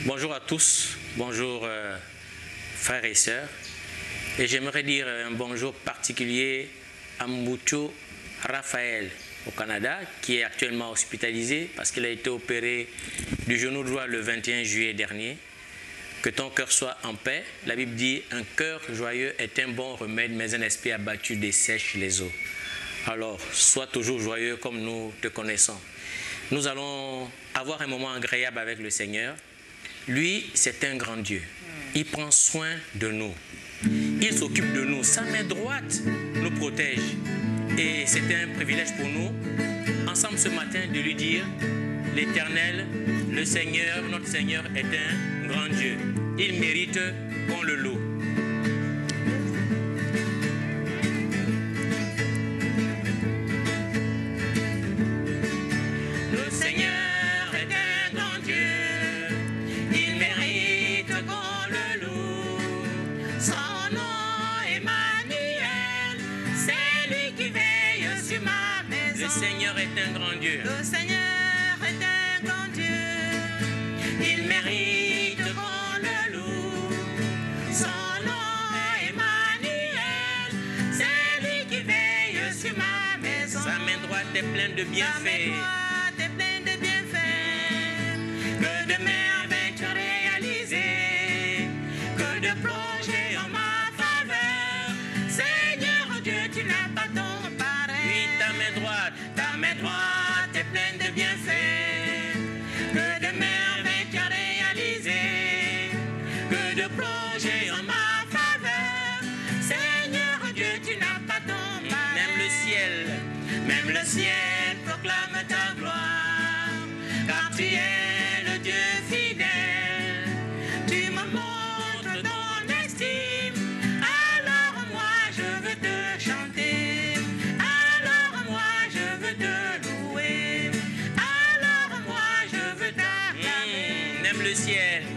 Bonjour à tous, bonjour frères et sœurs. Et j'aimerais dire un bonjour particulier à Mbucho Raphaël au Canada, qui est actuellement hospitalisé parce qu'il a été opéré du genou droit le 21 juillet dernier. Que ton cœur soit en paix. La Bible dit, un cœur joyeux est un bon remède, mais un esprit abattu dessèche les os. Alors, sois toujours joyeux comme nous te connaissons. Nous allons avoir un moment agréable avec le Seigneur. Lui, c'est un grand Dieu. Il prend soin de nous. Il s'occupe de nous. Sa main droite nous protège. Et c'était un privilège pour nous, ensemble ce matin, de lui dire, l'Éternel, le Seigneur, notre Seigneur est un grand Dieu. Il mérite qu'on le loue. Le Seigneur est un grand Dieu. Le Seigneur est un grand Dieu. Il mérite qu'on le loue. Son nom Emmanuel, c'est lui qui veille sur ma maison. Sa main droite est pleine de bienfaits. Sa main droite est pleine de bienfaits. Que de merveilles réalisées, que de projets en ma faveur. Seigneur Dieu, tu n'as pas ton pareil. Oui, ta main droite est pleine de bienfaits, que de merveilles tu as réalisées, que de projets en ma faveur. Seigneur Dieu, tu n'as pas ton pareil. Même le ciel proclame ta gloire, car tu es le Dieu fidèle. Tu me montres ton estime, alors moi je veux te chanter.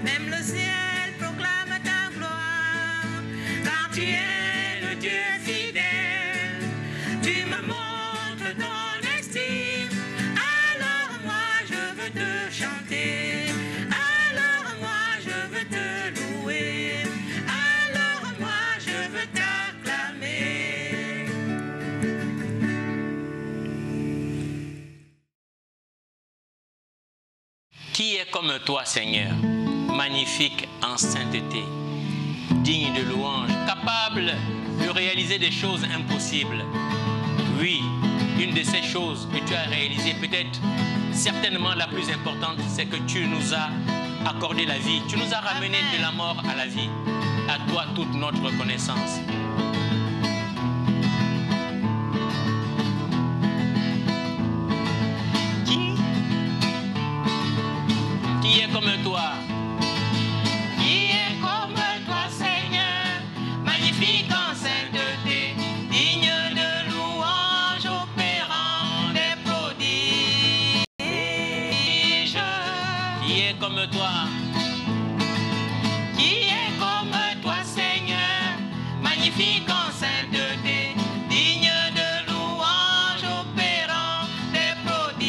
Même le ciel proclame ta gloire, car tu es le Dieu fidèle. Tu me montres ton estime, alors moi je veux te chanter. Alors moi je veux te louer, alors moi je veux t'acclamer. Qui est comme toi, Seigneur, magnifique en sainteté, digne de louange, capable de réaliser des choses impossibles? Oui, une de ces choses que tu as réalisées, peut-être, certainement la plus importante, c'est que tu nous as accordé la vie. Tu nous as ramené de la mort à la vie. À toi toute notre reconnaissance. Qui est comme toi? Qui est comme toi, Seigneur, magnifique en sainteté, digne de louange, opérant des prodiges. Qui est comme toi? Qui est comme toi, Seigneur, magnifique en sainteté, digne de louange, opérant des prodiges.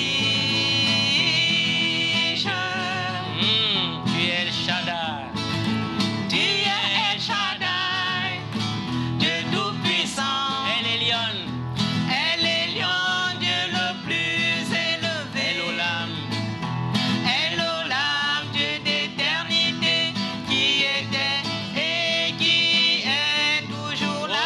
Tu es El Shaddai, Dieu tout-puissant. El Elyon, Dieu le plus élevé. El Olam, Dieu d'éternité, qui était et qui est toujours là.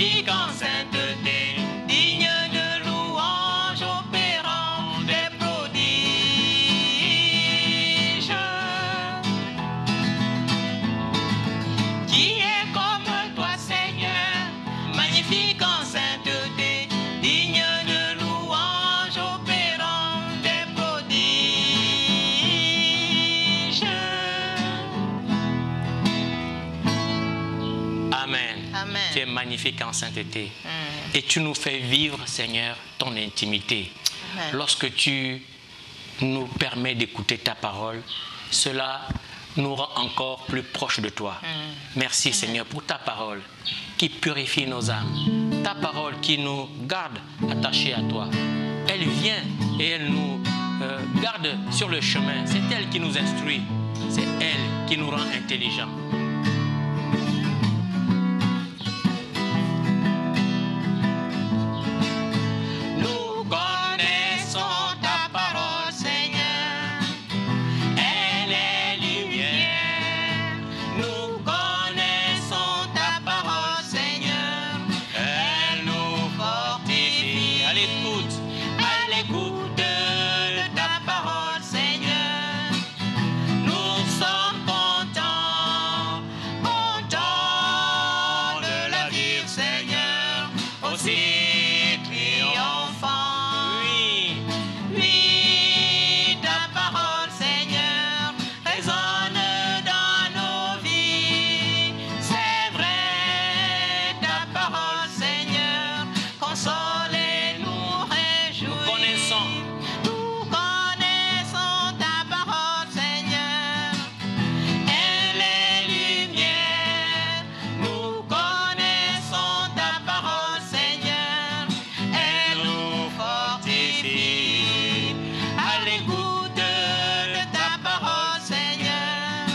magnifique en sainteté, digne de louange, opérant des prodiges. Qui est comme toi, Seigneur, magnifique en sainteté, digne de louange, opérant des prodiges. Amen. Amen. Tu es magnifique en sainteté. Et tu nous fais vivre, Seigneur, ton intimité. Amen. Lorsque tu nous permets d'écouter ta parole, cela nous rend encore plus proches de toi. Merci, Seigneur, pour ta parole qui purifie nos âmes. Ta parole qui nous garde attachés à toi. Elle vient et elle nous garde sur le chemin. C'est elle qui nous instruit. C'est elle qui nous rend intelligents. Nous connaissons ta parole, Seigneur. Elle est lumière. Nous connaissons ta parole, Seigneur. Elle nous fortifie. À l'écoute. À l'écoute de ta parole, Seigneur. Nous sommes contents, contents de la vivre, Seigneur. Aussi triomphant. Oui. Oui, ta parole, Seigneur, résonne dans nos vies. C'est vrai, ta parole, Seigneur, console et nous réjouit. Nous connaissons ta parole, Seigneur. Elle est lumière. Nous connaissons ta parole, Seigneur. Elle nous fortifie. À l'écoute de ta parole, Seigneur.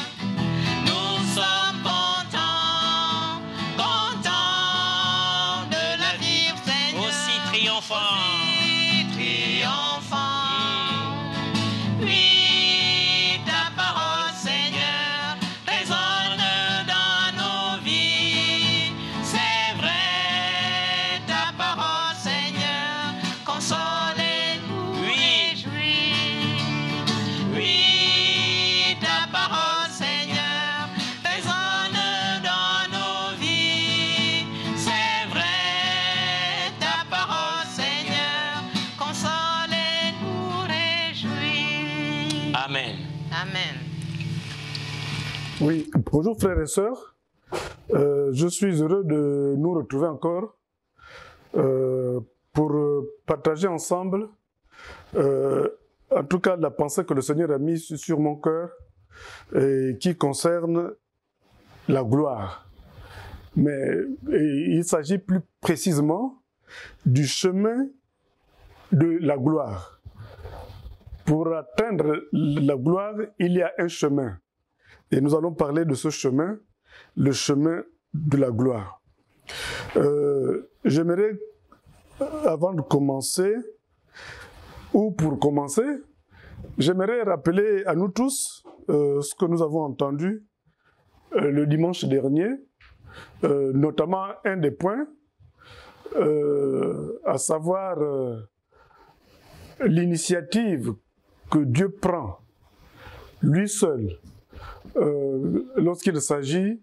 Nous sommes contents, contents de la vivre, Seigneur. Aussi triomphant. Aussi triomphant. Oui, ta parole, Seigneur, résonne dans nos vies. C'est vrai, ta parole, Seigneur, console et nous réjouit. Oui, ta parole, Seigneur, résonne dans nos vies. C'est vrai, ta parole, Seigneur, console et nous réjouit. Amen. Amen. Oui, bonjour frères et sœurs. Je suis heureux de nous retrouver encore pour partager ensemble, en tout cas, la pensée que le Seigneur a mise sur mon cœur et qui concerne la gloire. Mais il s'agit plus précisément du chemin de la gloire. Pour atteindre la gloire, il y a un chemin. Et nous allons parler de ce chemin, le chemin de la gloire. J'aimerais, avant de commencer, ou pour commencer, j'aimerais rappeler à nous tous ce que nous avons entendu le dimanche dernier, notamment un des points, à savoir l'initiative que Dieu prend, lui seul, lorsqu'il s'agit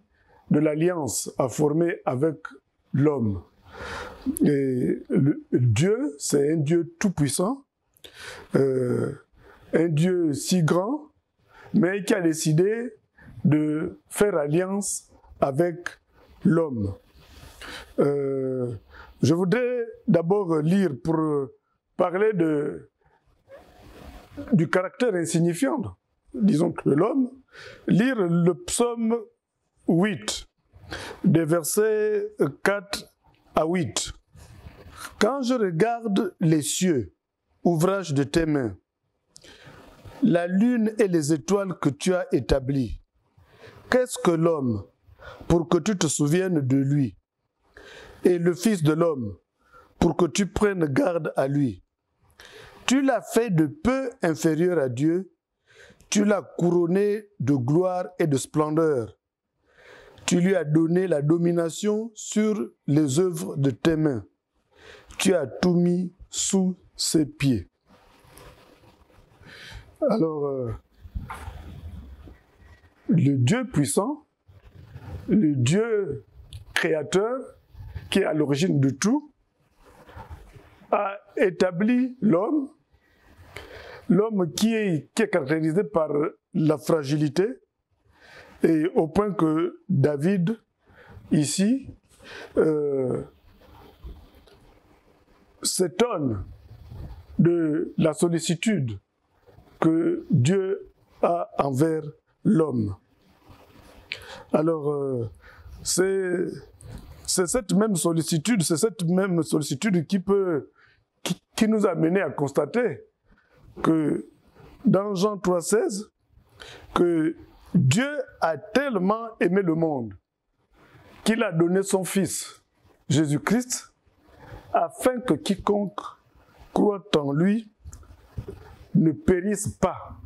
de l'alliance à former avec l'homme. Et Dieu, c'est un Dieu tout-puissant, un Dieu si grand, mais qui a décidé de faire alliance avec l'homme. Je voudrais d'abord lire pour parler du caractère insignifiant, disons que l'homme, lire le psaume 8, des versets 4 à 8. Quand je regarde les cieux, ouvrage de tes mains, la lune et les étoiles que tu as établies, qu'est-ce que l'homme pour que tu te souviennes de lui, et le Fils de l'homme pour que tu prennes garde à lui? Tu l'as fait de peu inférieur à Dieu, tu l'as couronné de gloire et de splendeur. Tu lui as donné la domination sur les œuvres de tes mains. Tu as tout mis sous ses pieds. Alors, le Dieu puissant, le Dieu créateur, qui est à l'origine de tout, a établi l'homme qui est caractérisé par la fragilité, et au point que David, ici, s'étonne de la sollicitude que Dieu a envers l'homme. Alors, c'est cette même sollicitude, qui nous a mené à constater que dans Jean 3,16, que Dieu a tellement aimé le monde qu'il a donné son Fils, Jésus-Christ, afin que quiconque croit en lui ne périsse pas,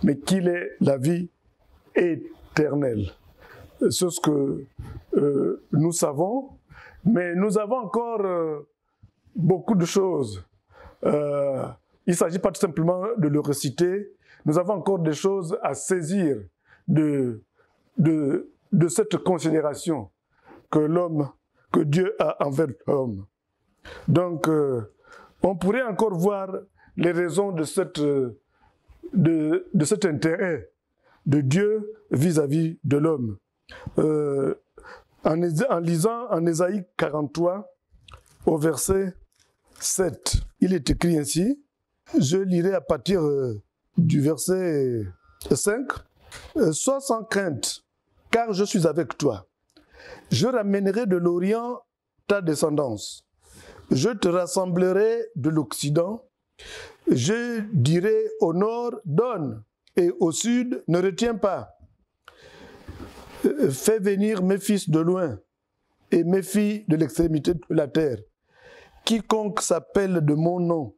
mais qu'il ait la vie éternelle. C'est ce que nous savons, mais nous avons encore beaucoup de choses. Il ne s'agit pas tout simplement de le réciter, nous avons encore des choses à saisir de cette considération que Dieu a envers l'homme. Donc, on pourrait encore voir les raisons de cet intérêt de Dieu vis-à-vis de l'homme. En lisant en Ésaïe 43, au verset 7, il est écrit ainsi, je lirai à partir du verset 5, « Sois sans crainte, car je suis avec toi. Je ramènerai de l'Orient ta descendance. Je te rassemblerai de l'Occident. Je dirai au nord, donne, et au sud, ne retiens pas. Fais venir mes fils de loin et mes filles de l'extrémité de la terre. Quiconque s'appelle de mon nom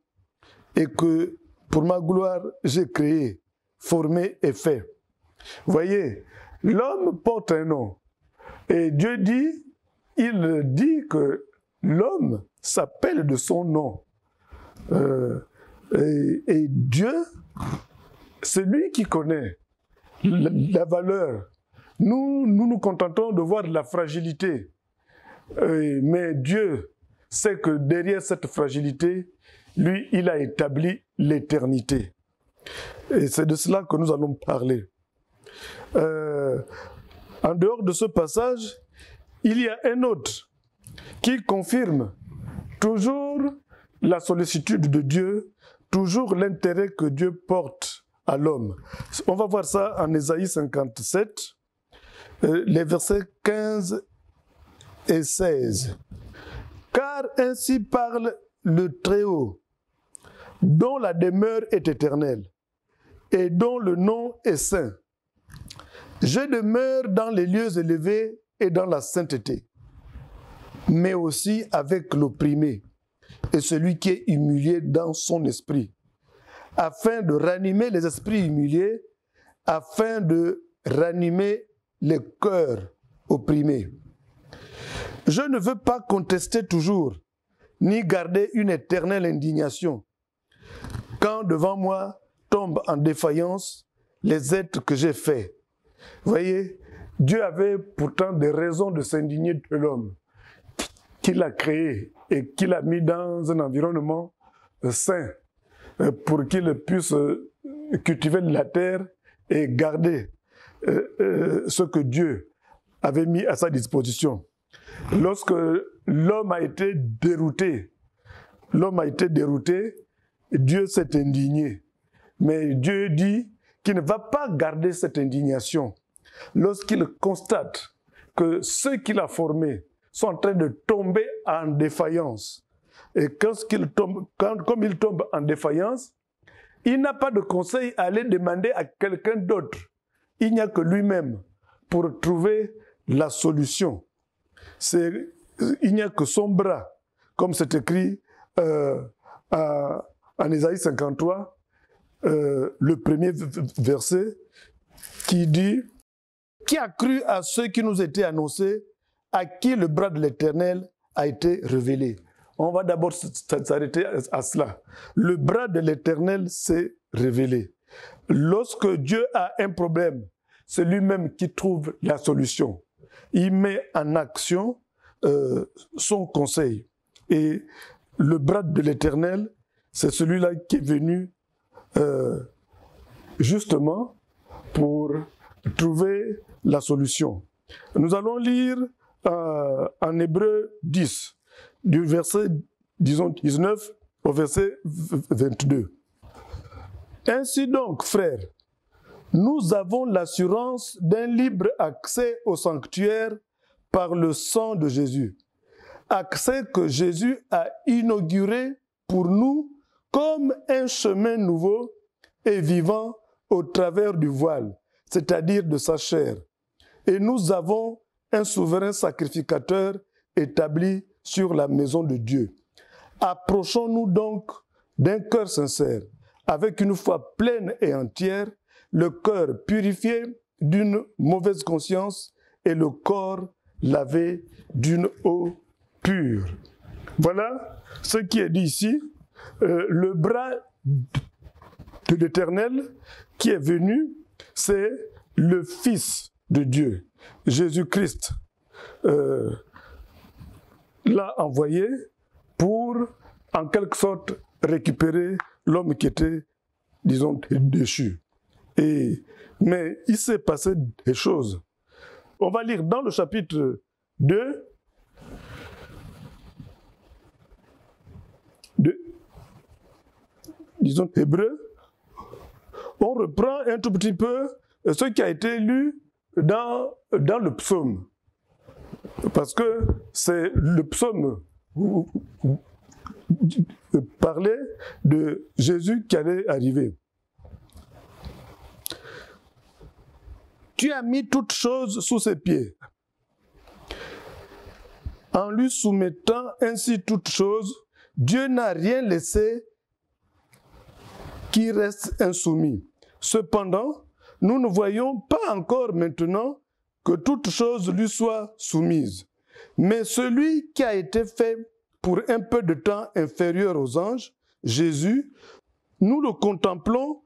et que pour ma gloire j'ai créé, formé et fait. » Voyez, l'homme porte un nom. Et Dieu dit, il dit que l'homme s'appelle de son nom. Et Dieu, c'est lui qui connaît la valeur. Nous contentons de voir la fragilité. Mais Dieu sait que derrière cette fragilité, lui, il a établi l'éternité. Et c'est de cela que nous allons parler. En dehors de ce passage, il y a un autre qui confirme toujours la sollicitude de Dieu, toujours l'intérêt que Dieu porte à l'homme. On va voir ça en Ésaïe 57, les versets 15 et 16. « Car ainsi parle le Très-Haut, dont la demeure est éternelle, et dont le nom est saint. Je demeure dans les lieux élevés et dans la sainteté, mais aussi avec l'opprimé et celui qui est humilié dans son esprit, afin de ranimer les esprits humiliés, afin de ranimer les cœurs opprimés. Je ne veux pas contester toujours, ni garder une éternelle indignation, quand devant moi tombent en défaillance les êtres que j'ai faits. » Voyez, Dieu avait pourtant des raisons de s'indigner de l'homme qu'il a créé et qu'il a mis dans un environnement sain pour qu'il puisse cultiver la terre et garder ce que Dieu avait mis à sa disposition. Lorsque l'homme a été dérouté, Dieu s'est indigné. Mais Dieu dit qu'il ne va pas garder cette indignation lorsqu'il constate que ceux qu'il a formés sont en train de tomber en défaillance. Et comme il tombe en défaillance, il n'a pas de conseil à aller demander à quelqu'un d'autre. Il n'y a que lui-même pour trouver la solution. Il n'y a que son bras, comme c'est écrit en Ésaïe 53, le premier verset, qui dit qui a cru à ce qui nous était annoncé, à qui le bras de l'Éternel a été révélé. On va d'abord s'arrêter à cela. Le bras de l'Éternel s'est révélé. Lorsque Dieu a un problème, c'est lui-même qui trouve la solution. Il met en action son conseil. Et le bras de l'Éternel, c'est celui-là qui est venu justement pour trouver la solution. Nous allons lire en Hébreux 10, du verset, disons, 19 au verset 22. Ainsi donc, frères, nous avons l'assurance d'un libre accès au sanctuaire par le sang de Jésus. Accès que Jésus a inauguré pour nous comme un chemin nouveau et vivant au travers du voile, c'est-à-dire de sa chair. Et nous avons un souverain sacrificateur établi sur la maison de Dieu. Approchons-nous donc d'un cœur sincère, avec une foi pleine et entière, le cœur purifié d'une mauvaise conscience et le corps lavé d'une eau pure. Voilà ce qui est dit ici. Le bras de l'Éternel qui est venu, c'est le Fils de Dieu, Jésus-Christ, l'a envoyé pour, en quelque sorte, récupérer l'homme qui était, disons, déchu. Mais il s'est passé des choses. On va lire dans le chapitre 2, disons, Hébreux. On reprend un tout petit peu ce qui a été lu dans le psaume. Parce que c'est le psaume parlait de Jésus qui allait arriver. Tu as mis toutes choses sous ses pieds, en lui soumettant ainsi toutes choses, Dieu n'a rien laissé qui reste insoumis. Cependant, nous ne voyons pas encore maintenant que toutes choses lui soient soumises. Mais celui qui a été fait pour un peu de temps inférieur aux anges, Jésus, nous le contemplons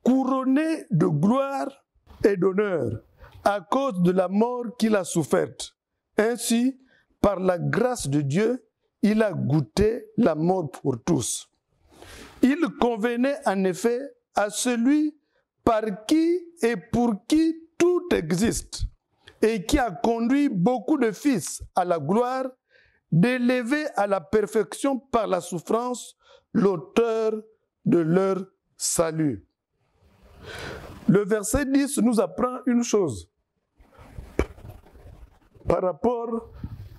couronné de gloire et d'honneur à cause de la mort qu'il a soufferte. Ainsi, par la grâce de Dieu, il a goûté la mort pour tous. Il convenait en effet à celui par qui et pour qui tout existe et qui a conduit beaucoup de fils à la gloire, d'élever à la perfection par la souffrance l'auteur de leur salut. Le verset 10 nous apprend une chose par rapport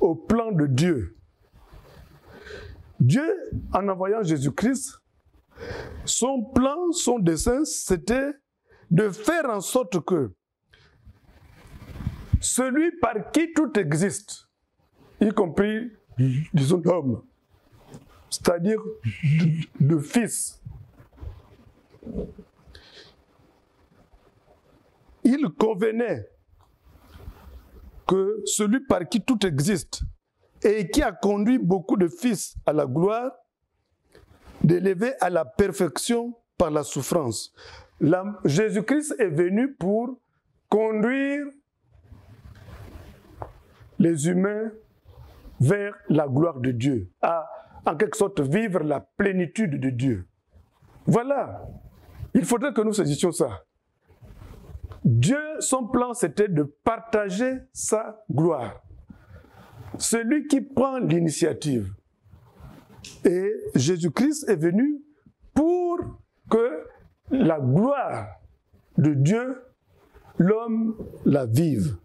au plan de Dieu. Dieu, en envoyant Jésus-Christ, son plan, son dessein, c'était de faire en sorte que celui par qui tout existe, y compris, disons, l'homme, c'est-à-dire le Fils, il convenait que celui par qui tout existe et qui a conduit beaucoup de fils à la gloire, d'élever à la perfection par la souffrance. Jésus-Christ est venu pour conduire les humains vers la gloire de Dieu, à, en quelque sorte, vivre la plénitude de Dieu. Voilà. Il faudrait que nous saisissions ça. Dieu, son plan, c'était de partager sa gloire. Celui qui prend l'initiative. Et Jésus-Christ est venu pour que la gloire de Dieu, l'homme la vive.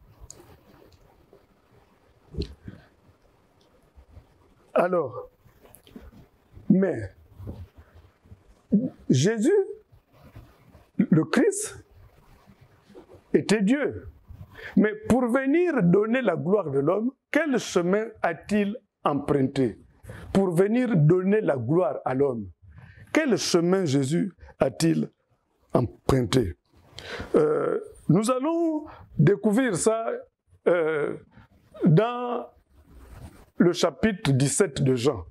Alors, mais Jésus, le Christ, était Dieu. Mais pour venir donner la gloire de l'homme, quel chemin a-t-il emprunté pour venir donner la gloire à l'homme? Quel chemin Jésus a-t-il emprunté? Nous allons découvrir ça dans le chapitre 17 de Jean.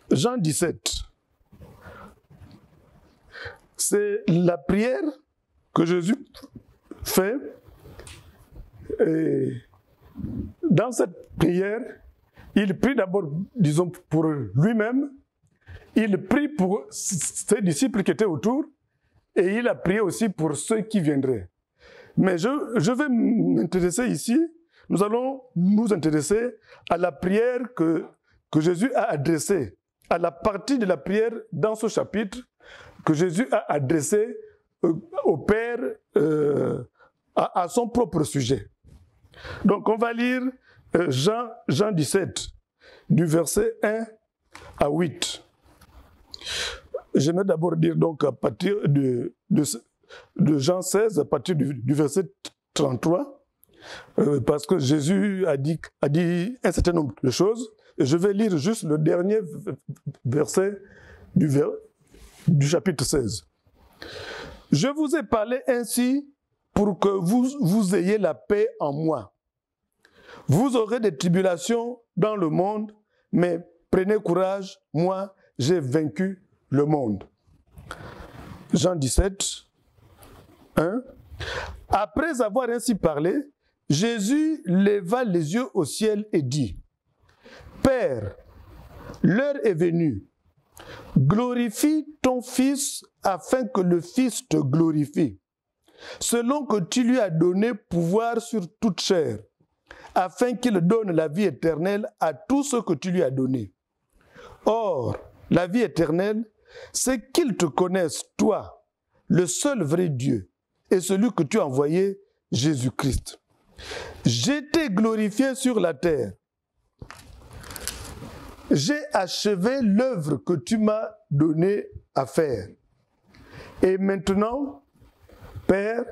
Jean 17. C'est la prière que Jésus fait. Et dans cette prière, il prie d'abord, disons, pour lui-même. Il prie pour ses disciples qui étaient autour. Et il a prié aussi pour ceux qui viendraient. Mais je vais m'intéresser ici, nous allons nous intéresser à la prière que Jésus a adressée, à la partie de la prière dans ce chapitre que Jésus a adressée au Père à son propre sujet. Donc on va lire Jean 17, du verset 1 à 8. J'aimerais d'abord dire donc à partir de Jean 16, à partir du verset 33, parce que Jésus a dit un certain nombre de choses, et je vais lire juste le dernier verset du chapitre 16. « Je vous ai parlé ainsi pour que vous ayez la paix en moi. Vous aurez des tribulations dans le monde, mais prenez courage, moi j'ai vaincu le monde. » Jean 17, 1. Après avoir ainsi parlé, Jésus leva les yeux au ciel et dit, « Père, l'heure est venue. Glorifie ton Fils afin que le Fils te glorifie, selon que tu lui as donné pouvoir sur toute chair, afin qu'il donne la vie éternelle à tous ceux que tu lui as donnés. Or, la vie éternelle, c'est qu'ils te connaissent, toi, le seul vrai Dieu, et celui que tu as envoyé, Jésus-Christ. J'ai été glorifié sur la terre. J'ai achevé l'œuvre que tu m'as donnée à faire. Et maintenant, Père,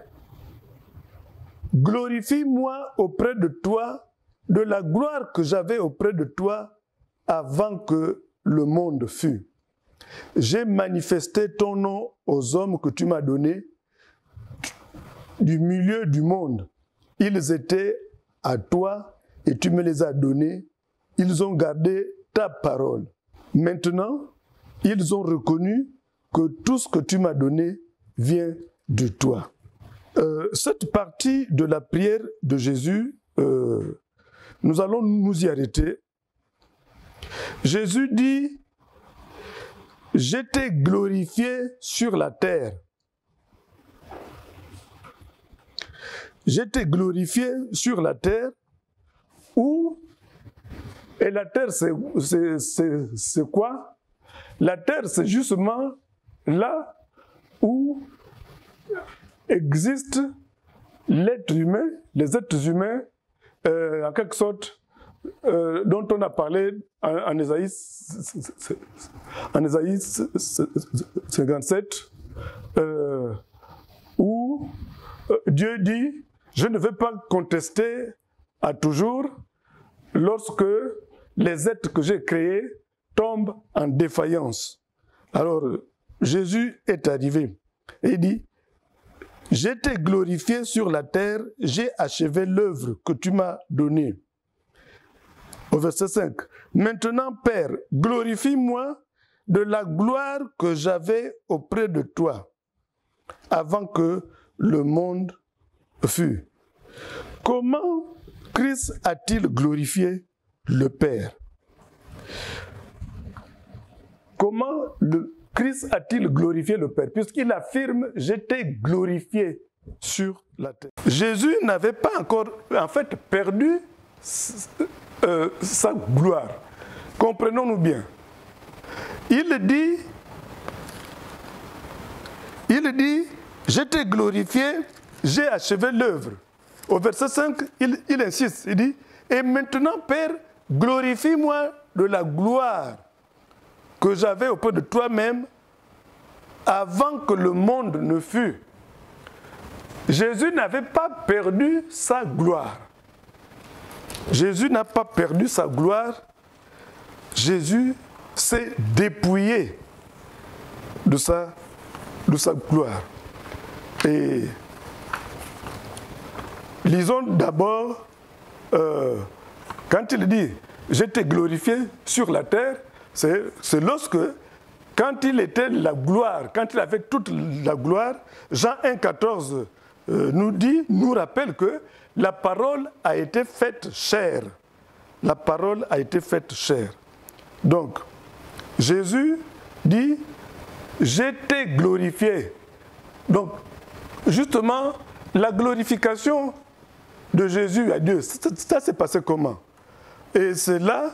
glorifie-moi auprès de toi de la gloire que j'avais auprès de toi avant que le monde fût. J'ai manifesté ton nom aux hommes que tu m'as donnés du milieu du monde. Ils étaient à toi et tu me les as donnés. Ils ont gardé ta parole. Maintenant, ils ont reconnu que tout ce que tu m'as donné vient de toi. Cette partie de la prière de Jésus, nous allons nous y arrêter. Jésus dit, « J'étais glorifié sur la terre. » J'étais glorifié sur la terre où, et la terre c'est quoi? La terre c'est justement là où existe l'être humain, les êtres humains, en quelque sorte, dont on a parlé en Ésaïe 57, où Dieu dit, je ne vais pas contester à toujours lorsque les êtres que j'ai créés tombent en défaillance. Alors, Jésus est arrivé et il dit, j'ai été glorifié sur la terre, j'ai achevé l'œuvre que tu m'as donnée. Au verset 5, maintenant, Père, glorifie-moi de la gloire que j'avais auprès de toi, avant que le monde fût. Comment Christ a-t-il glorifié le Père? Comment Christ a-t-il glorifié le Père? Puisqu'il affirme, j'étais glorifié sur la terre. Jésus n'avait pas encore, en fait, perdu sa gloire. Comprenons-nous bien. Il dit, j'étais glorifié, j'ai achevé l'œuvre. Au verset 5, il insiste, il dit, et maintenant, Père, glorifie-moi de la gloire que j'avais auprès de toi-même avant que le monde ne fût. Jésus n'avait pas perdu sa gloire. Jésus n'a pas perdu sa gloire. Jésus s'est dépouillé. de sa gloire. Et lisons d'abord, quand il dit « j'étais glorifié sur la terre », c'est lorsque, quand il était la gloire, quand il avait toute la gloire, Jean 1,14 nous rappelle que la parole a été faite chair. La parole a été faite chair. Donc, Jésus dit « j'étais glorifié ». Donc, justement, la glorification de Jésus à Dieu, ça s'est passé comment? Et c'est là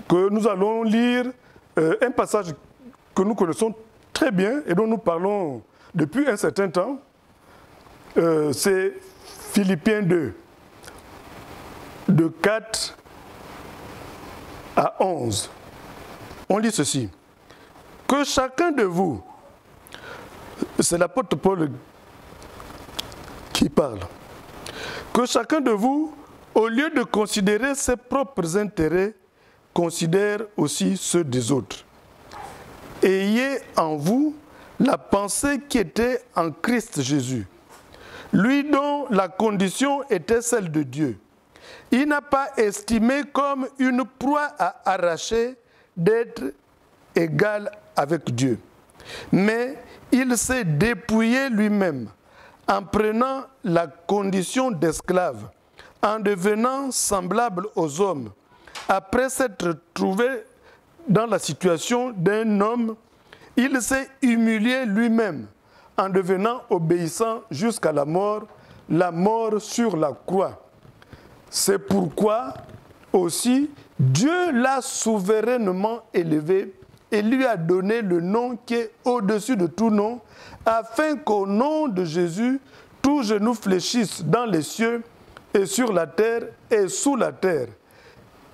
que nous allons lire un passage que nous connaissons très bien et dont nous parlons depuis un certain temps. C'est Philippiens 2, de 4 à 11. On lit ceci. Que chacun de vous, c'est l'apôtre Paul qui parle, que chacun de vous, au lieu de considérer ses propres intérêts, considère aussi ceux des autres. Ayez en vous la pensée qui était en Christ Jésus, lui dont la condition était celle de Dieu. Il n'a pas estimé comme une proie à arracher d'être égal avec Dieu, mais il s'est dépouillé lui-même en prenant la condition d'esclave, en devenant semblable aux hommes. Après s'être trouvé dans la situation d'un homme, il s'est humilié lui-même en devenant obéissant jusqu'à la mort sur la croix. C'est pourquoi aussi Dieu l'a souverainement élevé et lui a donné le nom qui est au-dessus de tout nom, afin qu'au nom de Jésus, tout genou fléchisse dans les cieux et sur la terre et sous la terre,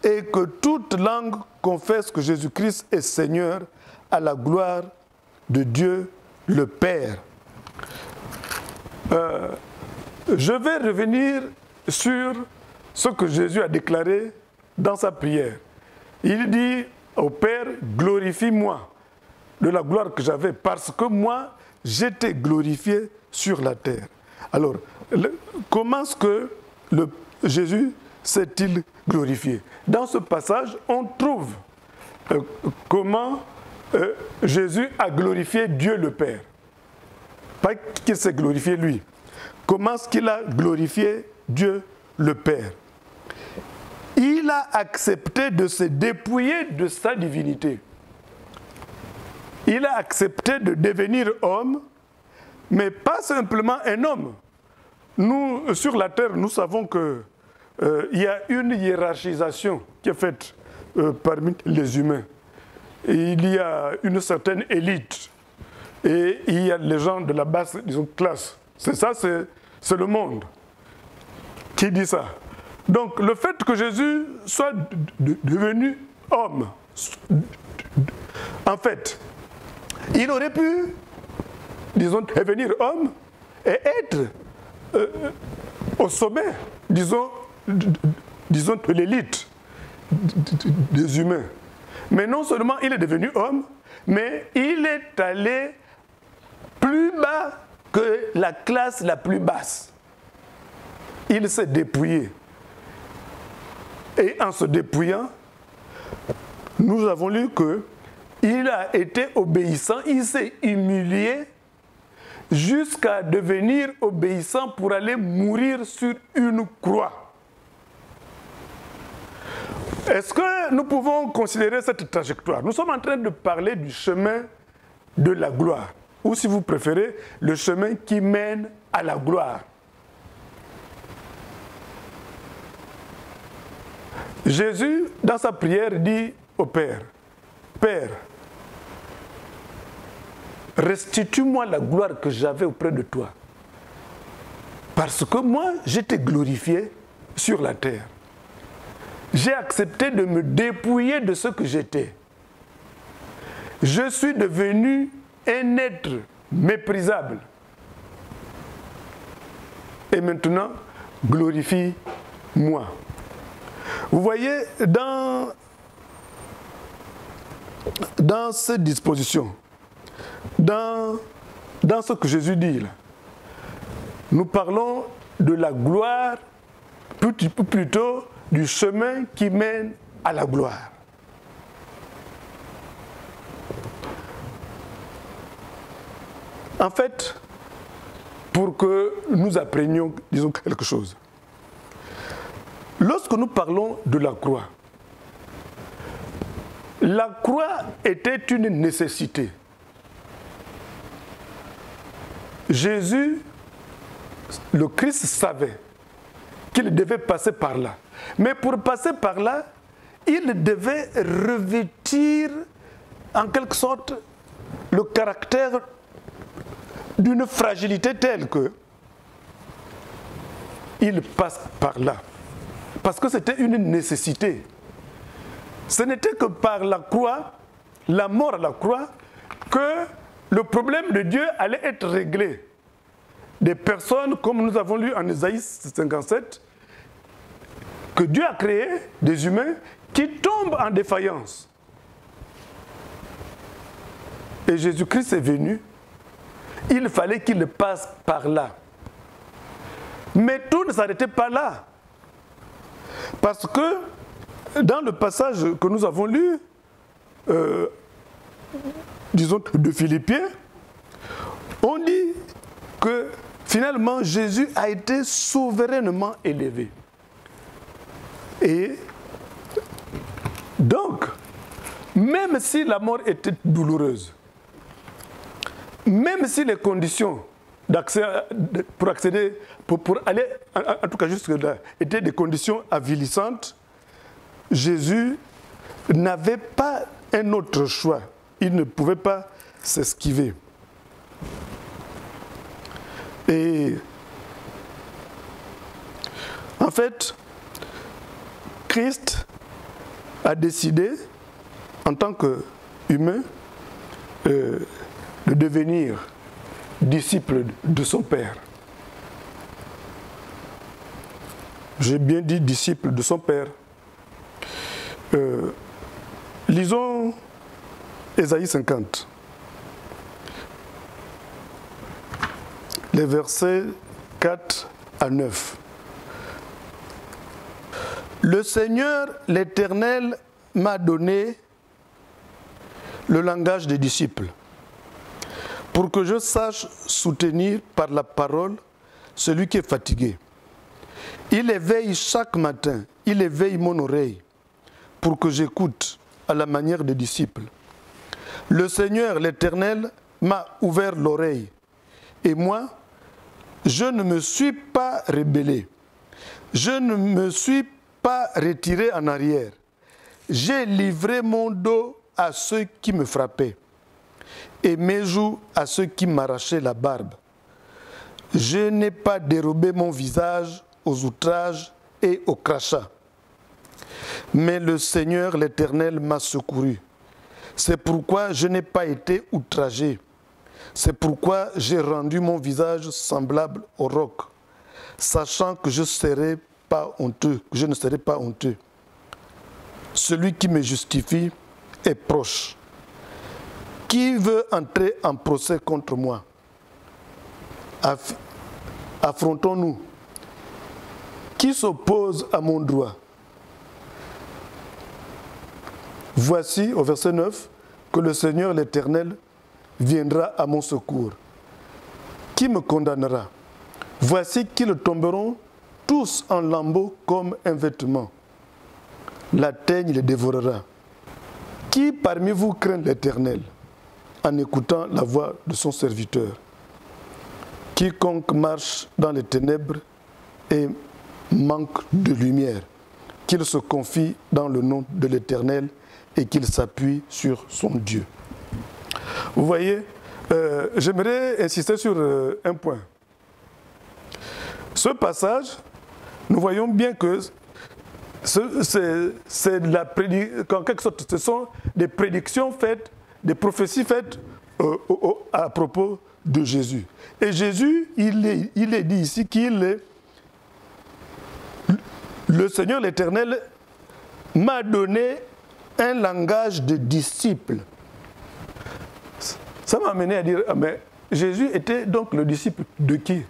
et que toute langue confesse que Jésus-Christ est Seigneur, à la gloire de Dieu le Père. Je vais revenir sur ce que Jésus a déclaré dans sa prière. Il dit au Père, glorifie-moi de la gloire que j'avais, parce que moi, j'étais glorifié sur la terre. Alors, comment est-ce que Jésus s'est-il glorifié? Dans ce passage, on trouve comment Jésus a glorifié Dieu le Père. Pas qu'il s'est glorifié lui. Comment est-ce qu'il a glorifié Dieu le Père? Il a accepté de se dépouiller de sa divinité. Il a accepté de devenir homme, mais pas simplement un homme. Nous, sur la terre, nous savons qu'il y a une hiérarchisation qui est faite parmi les humains. Et il y a une certaine élite. Et il y a les gens de la basse, disons, classe. C'est ça, c'est le monde qui dit ça. Donc, le fait que Jésus soit devenu homme, en fait, il aurait pu, disons, devenir homme et être au sommet, disons, de l'élite des humains. Mais non seulement il est devenu homme, mais il est allé plus bas que la classe la plus basse. Il s'est dépouillé. Et en se dépouillant, nous avons lu qu'il a été obéissant, il s'est humilié jusqu'à devenir obéissant pour aller mourir sur une croix. Est-ce que nous pouvons considérer cette trajectoire? Nous sommes en train de parler du chemin de la gloire, ou si vous préférez, le chemin qui mène à la gloire. Jésus, dans sa prière, dit au Père, « Père, restitue-moi la gloire que j'avais auprès de toi, parce que moi, j'étais glorifié sur la terre. J'ai accepté de me dépouiller de ce que j'étais. Je suis devenu un être méprisable. Et maintenant, glorifie-moi. » Vous voyez, dans cette disposition, dans ce que Jésus dit là, nous parlons de la gloire, plutôt du chemin qui mène à la gloire. En fait, pour que nous apprenions, disons, quelque chose, lorsque nous parlons de la croix était une nécessité. Jésus, le Christ, savait qu'il devait passer par là. Mais pour passer par là, il devait revêtir en quelque sorte le caractère d'une fragilité telle que il passe par là. Parce que c'était une nécessité. Ce n'était que par la croix, la mort à la croix, que le problème de Dieu allait être réglé. Des personnes, comme nous avons lu en Ésaïe 57, que Dieu a créé, des humains, qui tombent en défaillance. Et Jésus-Christ est venu, il fallait qu'il passe par là. Mais tout ne s'arrêtait pas là. Parce que dans le passage que nous avons lu, disons de Philippiens, on dit que finalement Jésus a été souverainement élevé. Et donc, même si la mort était douloureuse, même si les conditions d'accès pour accéder, pour aller en tout cas jusque-là, étaient des conditions avilissantes, Jésus n'avait pas un autre choix. Il ne pouvait pas s'esquiver. Et en fait, Christ a décidé, en tant qu'humain, de devenir disciple de son Père. J'ai bien dit disciple de son Père. Lisons Ésaïe 50. Les versets 4 à 9. Le Seigneur, l'Éternel, m'a donné le langage des disciples, pour que je sache soutenir par la parole celui qui est fatigué. Il éveille chaque matin, il éveille mon oreille, pour que j'écoute à la manière des disciples. Le Seigneur, l'Éternel, m'a ouvert l'oreille, et moi, je ne me suis pas rebellé. Je ne me suis pas retiré en arrière. J'ai livré mon dos à ceux qui me frappaient et mes joues à ceux qui m'arrachaient la barbe. Je n'ai pas dérobé mon visage aux outrages et aux crachats. Mais le Seigneur, l'Éternel, m'a secouru. C'est pourquoi je n'ai pas été outragé. C'est pourquoi j'ai rendu mon visage semblable au roc, sachant que je ne serai pas honteux. Celui qui me justifie est proche. Qui veut entrer en procès contre moi? Affrontons-nous. Qui s'oppose à mon droit? Voici, au verset 9, que le Seigneur l'Éternel viendra à mon secours. Qui me condamnera? Voici qu'ils tomberont tous en lambeaux comme un vêtement. La teigne les dévorera. Qui parmi vous craint l'Éternel en écoutant la voix de son serviteur? Quiconque marche dans les ténèbres et manque de lumière, qu'il se confie dans le nom de l'Éternel et qu'il s'appuie sur son Dieu. Vous voyez, j'aimerais insister sur un point. Ce passage, nous voyons bien que en quelque sorte, ce sont des prédictions faites, des prophéties faites à propos de Jésus. Et Jésus, il est dit ici qu'il est le Seigneur l'Éternel m'a donné un langage de disciple. Ça m'a amené à dire, ah, mais Jésus était donc le disciple de qui?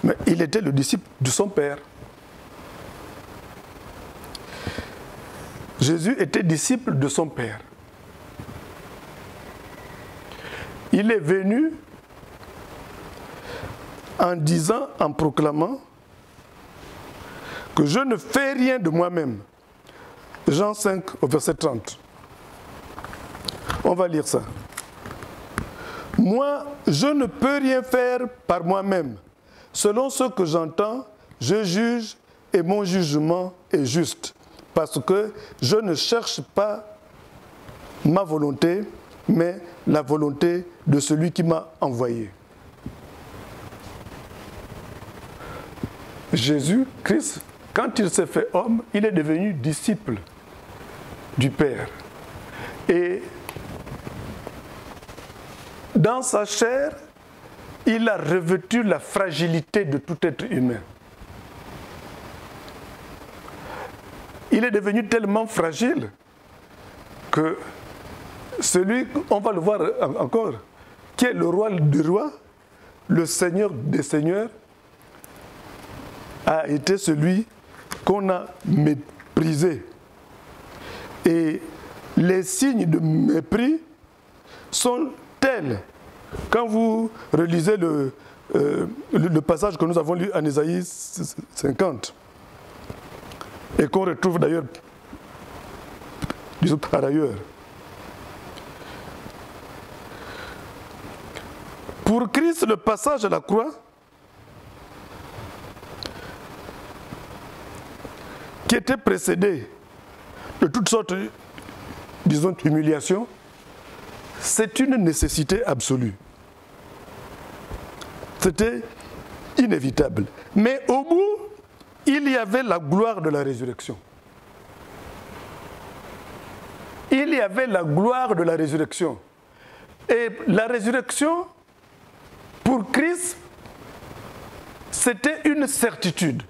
Mais il était le disciple de son Père. Jésus était disciple de son Père. Il est venu en disant, en proclamant que je ne fais rien de moi-même. Jean 5 au verset 30. On va lire ça. Moi, je ne peux rien faire par moi-même. Selon ce que j'entends, je juge et mon jugement est juste. Parce que je ne cherche pas ma volonté, mais la volonté de celui qui m'a envoyé. Jésus-Christ, quand il s'est fait homme, il est devenu disciple du Père. Et dans sa chair, il a revêtu la fragilité de tout être humain. Il est devenu tellement fragile que celui, on va le voir encore, qui est le roi des rois, le Seigneur des seigneurs, a été celui qu'on a méprisé. Et les signes de mépris sont tels. Quand vous relisez le passage que nous avons lu en Ésaïe 50, et qu'on retrouve d'ailleurs, disons par ailleurs. Pour Christ, le passage à la croix, qui était précédé de toutes sortes, disons, d'humiliations, c'est une nécessité absolue. C'était inévitable. Mais au bout, il y avait la gloire de la résurrection. Il y avait la gloire de la résurrection. Et la résurrection, pour Christ, c'était une certitude.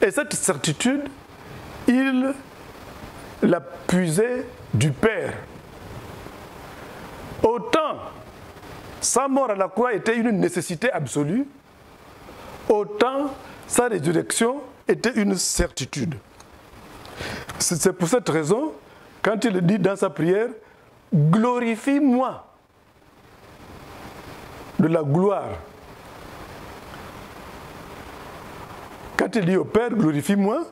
Et cette certitude, il la puisait du Père. Autant sa mort à la croix était une nécessité absolue, autant sa résurrection était une certitude. C'est pour cette raison, quand il dit dans sa prière, « Glorifie-moi de la gloire ». Quand il dit au Père, « Glorifie-moi »,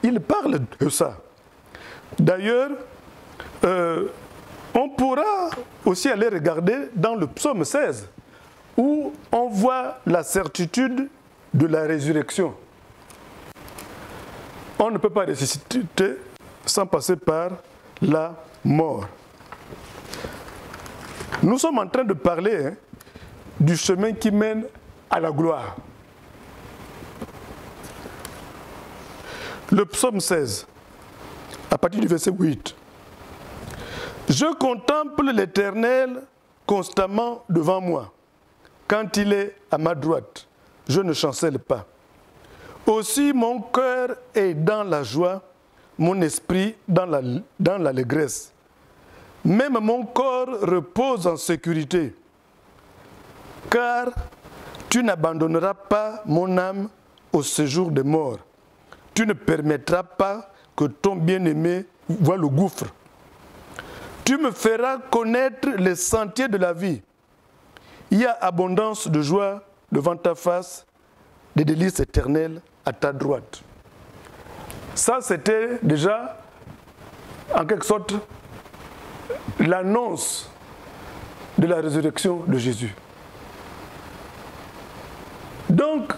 il parle de ça. D'ailleurs, on pourra aussi aller regarder dans le psaume 16, où on voit la certitude de la résurrection. On ne peut pas ressusciter sans passer par la mort. Nous sommes en train de parler du chemin qui mène à la gloire. Le psaume 16, à partir du verset 8. Je contemple l'Éternel constamment devant moi. Quand il est à ma droite, je ne chancelle pas. Aussi mon cœur est dans la joie, mon esprit dans l'allégresse. Même mon corps repose en sécurité, car tu n'abandonneras pas mon âme au séjour des morts. Tu ne permettras pas que ton bien-aimé voie le gouffre. Tu me feras connaître les sentiers de la vie. Il y a abondance de joie devant ta face, des délices éternelles à ta droite. Ça, c'était déjà, en quelque sorte, l'annonce de la résurrection de Jésus. Donc,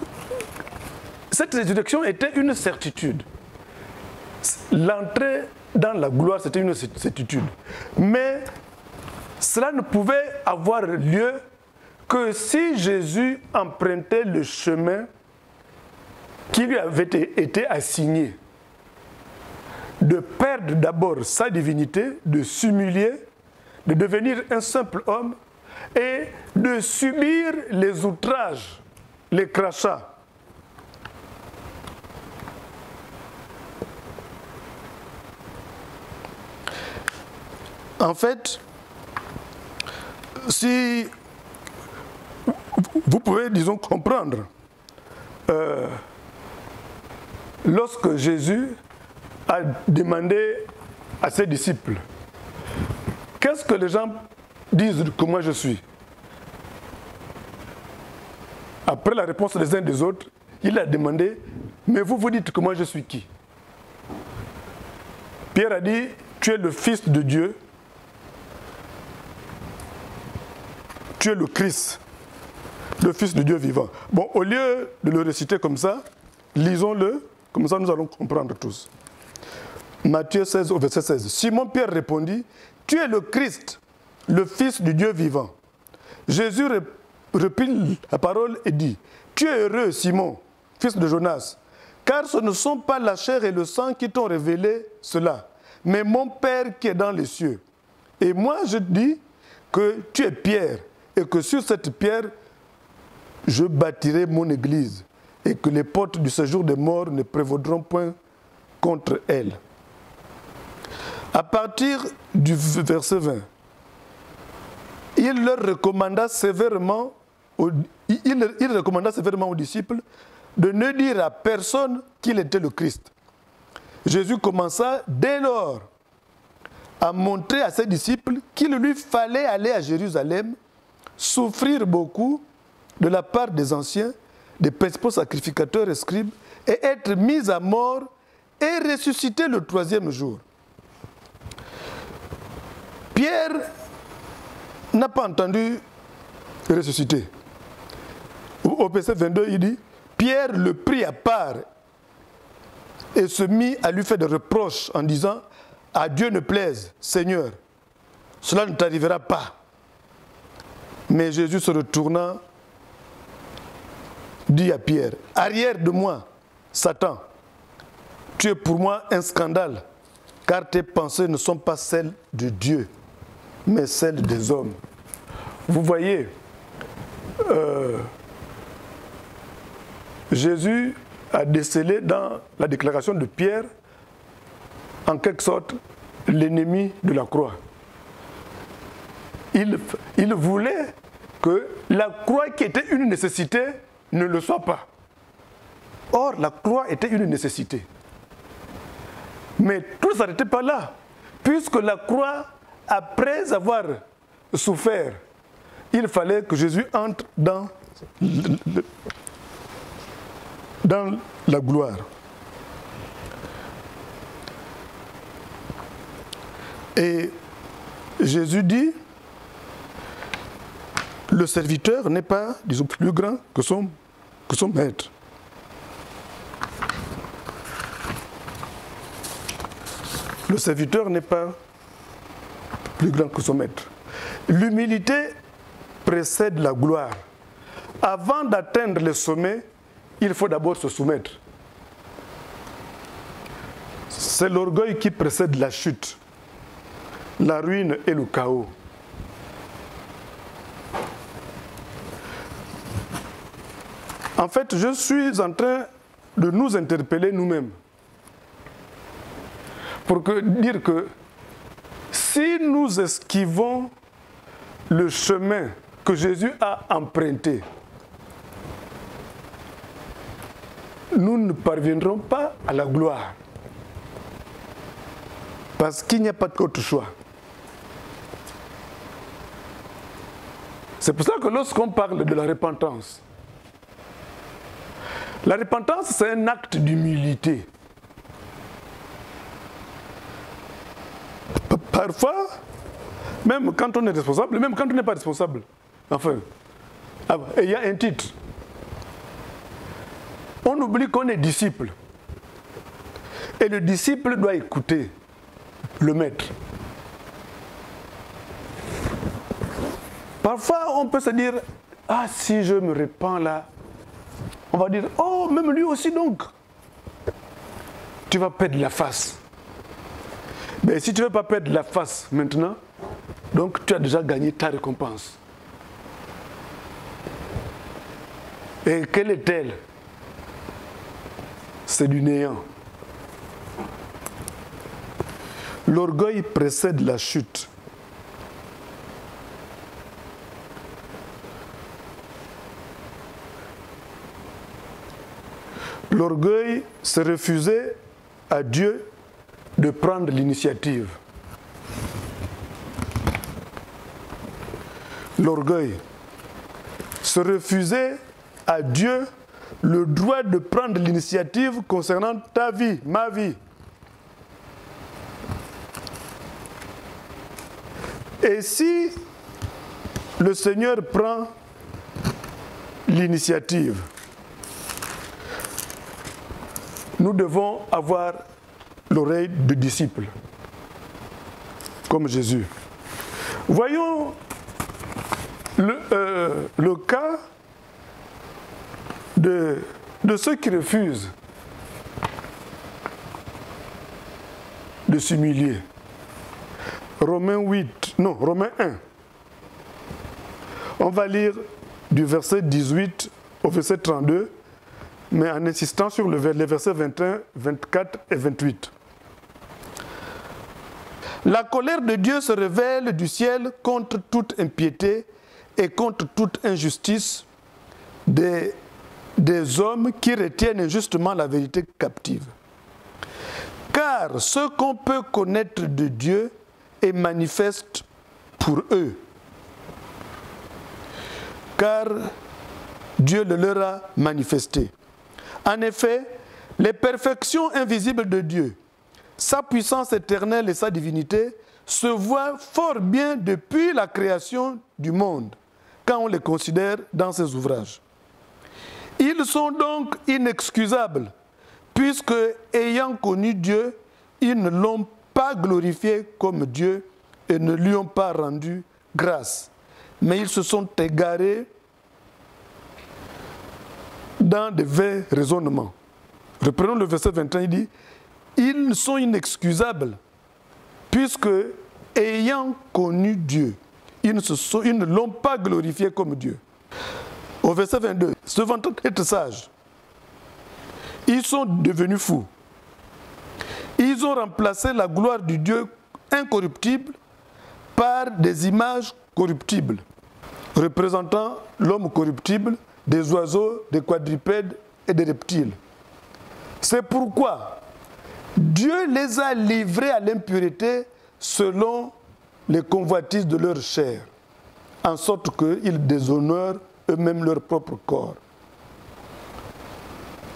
cette résurrection était une certitude. L'entrée dans la gloire, c'était une certitude. Mais cela ne pouvait avoir lieu que si Jésus empruntait le chemin qui lui avait été assigné. De perdre d'abord sa divinité, de s'humilier, de devenir un simple homme et de subir les outrages, les crachats. En fait, si vous pouvez, disons, comprendre, lorsque Jésus a demandé à ses disciples, qu'est-ce que les gens disent que moi je suis? Après la réponse des uns des autres, il a demandé, mais vous dites que moi je suis qui? Pierre a dit, tu es le Fils de Dieu, tu es le Christ, le Fils de Dieu vivant. Bon, au lieu de le réciter comme ça, lisons-le, comme ça nous allons comprendre tous. Matthieu 16 au verset 16. Simon Pierre répondit, tu es le Christ, le Fils du Dieu vivant. Jésus reprit la parole et dit, tu es heureux Simon, fils de Jonas, car ce ne sont pas la chair et le sang qui t'ont révélé cela, mais mon Père qui est dans les cieux. Et moi je dis que tu es Pierre, et que sur cette pierre, je bâtirai mon église, et que les portes du séjour des morts ne prévaudront point contre elle. À partir du verset 20, il leur recommanda sévèrement aux disciples de ne dire à personne qu'il était le Christ. Jésus commença dès lors à montrer à ses disciples qu'il lui fallait aller à Jérusalem, souffrir beaucoup de la part des anciens, des principaux sacrificateurs et scribes, et être mis à mort et ressuscité le troisième jour. Pierre n'a pas entendu ressusciter. Au verset 22, il dit, Pierre le prit à part et se mit à lui faire des reproches en disant, à Dieu ne plaise, Seigneur, cela ne t'arrivera pas. Mais Jésus se retourna, dit à Pierre, arrière de moi, Satan, tu es pour moi un scandale, car tes pensées ne sont pas celles de Dieu, mais celles des hommes. Vous voyez, Jésus a décelé dans la déclaration de Pierre, en quelque sorte, l'ennemi de la croix. Il voulait que la croix qui était une nécessité ne le soit pas. Or, la croix était une nécessité. Mais tout ne s'arrêtait pas là, puisque la croix, après avoir souffert, il fallait que Jésus entre dans la gloire. Et Jésus dit, le serviteur n'est pas, disons, plus grand que son maître. Le serviteur n'est pas plus grand que son maître. L'humilité précède la gloire. Avant d'atteindre le sommet, il faut d'abord se soumettre. C'est l'orgueil qui précède la chute, la ruine et le chaos. En fait, je suis en train de nous interpeller nous-mêmes. Pour dire que si nous esquivons le chemin que Jésus a emprunté, nous ne parviendrons pas à la gloire. Parce qu'il n'y a pas d'autre choix. C'est pour ça que lorsqu'on parle de la repentance, c'est un acte d'humilité. Parfois, même quand on est responsable, même quand on n'est pas responsable, enfin, il y a un titre. On oublie qu'on est disciple. Et le disciple doit écouter le maître. Parfois, on peut se dire, ah, si je me répands là, on va dire, oh, même lui aussi donc. Tu vas perdre la face. Mais si tu ne veux pas perdre la face maintenant, donc tu as déjà gagné ta récompense. Et quelle est-elle? C'est du néant. L'orgueil précède la chute. L'orgueil, c'est refuser à Dieu de prendre l'initiative. L'orgueil, c'est refuser à Dieu le droit de prendre l'initiative concernant ta vie, ma vie. Et si le Seigneur prend l'initiative, nous devons avoir l'oreille de disciple, comme Jésus. Voyons le cas de ceux qui refusent de s'humilier. Romains 1. On va lire du verset 18 au verset 32, mais en insistant sur les versets 21, 24 et 28. La colère de Dieu se révèle du ciel contre toute impiété et contre toute injustice des hommes qui retiennent injustement la vérité captive. Car ce qu'on peut connaître de Dieu est manifeste pour eux. Car Dieu le leur a manifesté. En effet, les perfections invisibles de Dieu, sa puissance éternelle et sa divinité, se voient fort bien depuis la création du monde, quand on les considère dans ses ouvrages. Ils sont donc inexcusables, puisque, ayant connu Dieu, ils ne l'ont pas glorifié comme Dieu et ne lui ont pas rendu grâce. Mais ils se sont égarés dans de vains raisonnements. Reprenons le verset 21, il dit « Ils sont inexcusables, puisque, ayant connu Dieu, ils ne l'ont pas glorifié comme Dieu. » Au verset 22, « Se vantant d'être sages, ils sont devenus fous. Ils ont remplacé la gloire du Dieu incorruptible par des images corruptibles, représentant l'homme corruptible, des oiseaux, des quadrupèdes et des reptiles. C'est pourquoi Dieu les a livrés à l'impureté selon les convoitises de leur chair, en sorte qu'ils déshonorent eux-mêmes leur propre corps.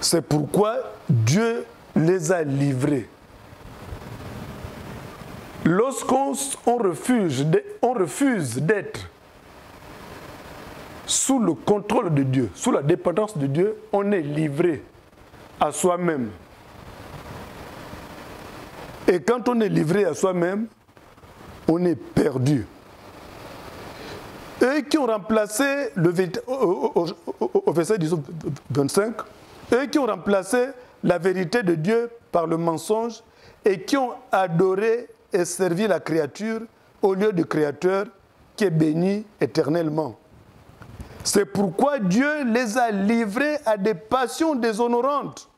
C'est pourquoi Dieu les a livrés. Lorsqu'on refuse d'être sous le contrôle de Dieu, sous la dépendance de Dieu, on est livré à soi-même. Et quand on est livré à soi-même, on est perdu. Eux qui ont remplacé, au verset 25, eux qui ont remplacé la vérité de Dieu par le mensonge et qui ont adoré et servi la créature au lieu du Créateur qui est béni éternellement. C'est pourquoi Dieu les a livrés à des passions déshonorantes.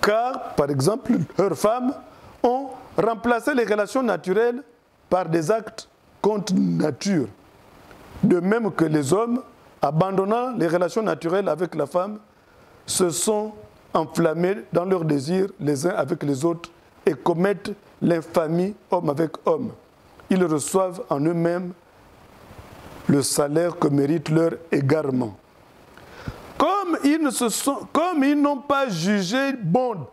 Car, par exemple, leurs femmes ont remplacé les relations naturelles par des actes contre nature. De même que les hommes, abandonnant les relations naturelles avec la femme, se sont enflammés dans leurs désirs les uns avec les autres et commettent l'infamie homme avec homme. Ils reçoivent en eux-mêmes le salaire que mérite leur égarement. Comme ils n'ont pas jugé bon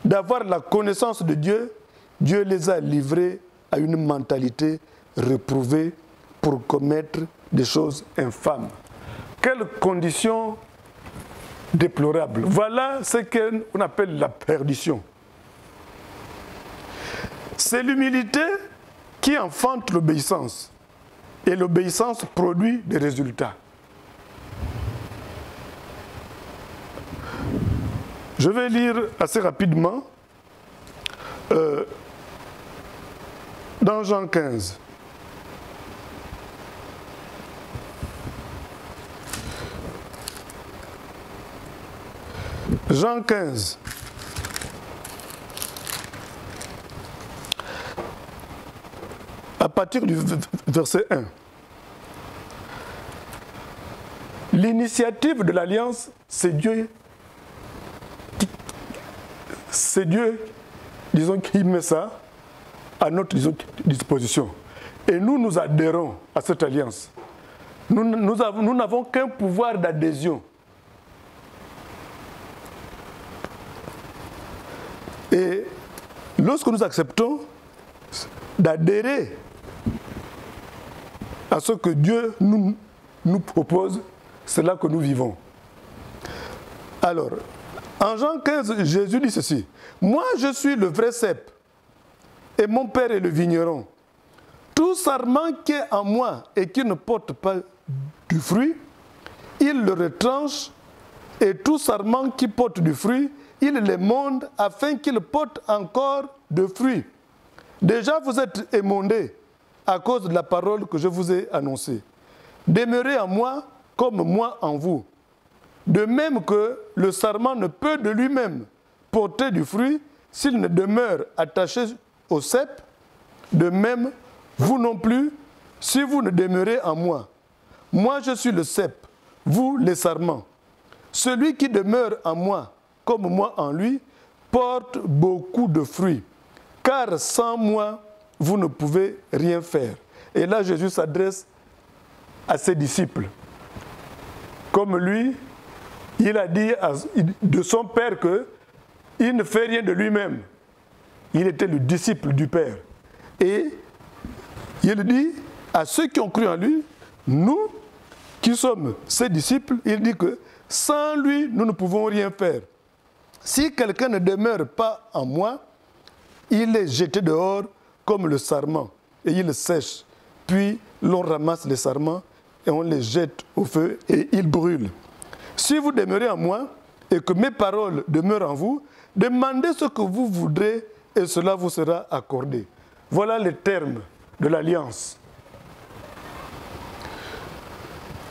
d'avoir la connaissance de Dieu, Dieu les a livrés à une mentalité réprouvée pour commettre des choses infâmes. Quelles conditions déplorables. Voilà ce qu'on appelle la perdition. C'est l'humilité qui enfante l'obéissance. Et l'obéissance produit des résultats. Je vais lire assez rapidement dans Jean 15. Jean 15. À partir du verset 1. L'initiative de l'alliance, c'est Dieu. C'est Dieu, disons, qui met ça à notre, disons, disposition. Et nous, nous adhérons à cette alliance. Nous n'avons qu'un pouvoir d'adhésion. Et lorsque nous acceptons d'adhérer à ce que Dieu nous propose, c'est là que nous vivons. Alors, en Jean 15, Jésus dit ceci. « Moi, je suis le vrai cep, et mon Père est le vigneron. Tout sarment qui est en moi et qui ne porte pas du fruit, il le retranche, et tout sarment qui porte du fruit, il l'émonde afin qu'il porte encore de fruits. Déjà, vous êtes émondés à cause de la parole que je vous ai annoncée. Demeurez en moi comme moi en vous. De même que le sarment ne peut de lui-même porter du fruit s'il ne demeure attaché au cep, de même, vous non plus, si vous ne demeurez en moi. Moi, je suis le cep, vous les sarments. Celui qui demeure en moi, comme moi en lui, porte beaucoup de fruits. Car sans moi, vous ne pouvez rien faire. » Et là, Jésus s'adresse à ses disciples. Comme lui, il a dit de son Père qu'il ne fait rien de lui-même. Il était le disciple du Père. Et il dit à ceux qui ont cru en lui, nous qui sommes ses disciples, il dit que sans lui, nous ne pouvons rien faire. Si quelqu'un ne demeure pas en moi, il est jeté dehors comme le sarment et il sèche. Puis l'on ramasse les sarments et on les jette au feu et ils brûlent. Si vous demeurez en moi et que mes paroles demeurent en vous, demandez ce que vous voudrez et cela vous sera accordé. Voilà les termes de l'alliance.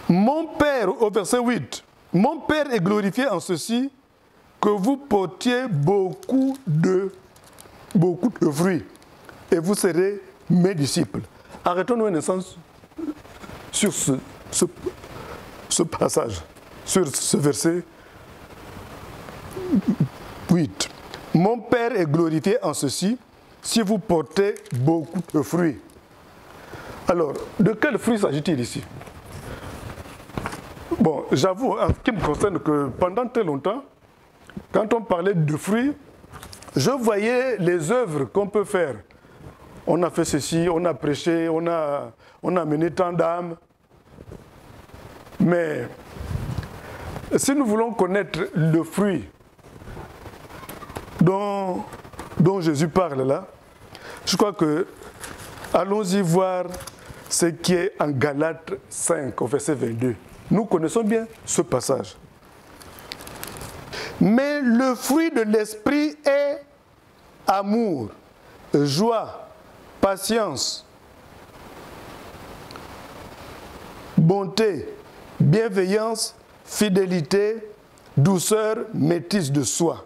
Mon Père, au verset 8, mon Père est glorifié en ceci, que vous portiez beaucoup de fruits et vous serez mes disciples. Arrêtons-nous un instant sur ce passage, sur ce verset 8. Mon Père est glorifié en ceci, si vous portez beaucoup de fruits. Alors, de quels fruits s'agit-il ici? Bon, j'avoue, en ce qui me concerne, que pendant très longtemps, quand on parlait de fruits, je voyais les œuvres qu'on peut faire. On a fait ceci, on a prêché, on a mené tant d'âmes. Mais si nous voulons connaître le fruit dont Jésus parle là, je crois que allons-y voir ce qui est en Galates 5, au verset 22. Nous connaissons bien ce passage. Mais le fruit de l'esprit est amour, joie, patience, bonté, bienveillance, fidélité, douceur, maîtrise de soi.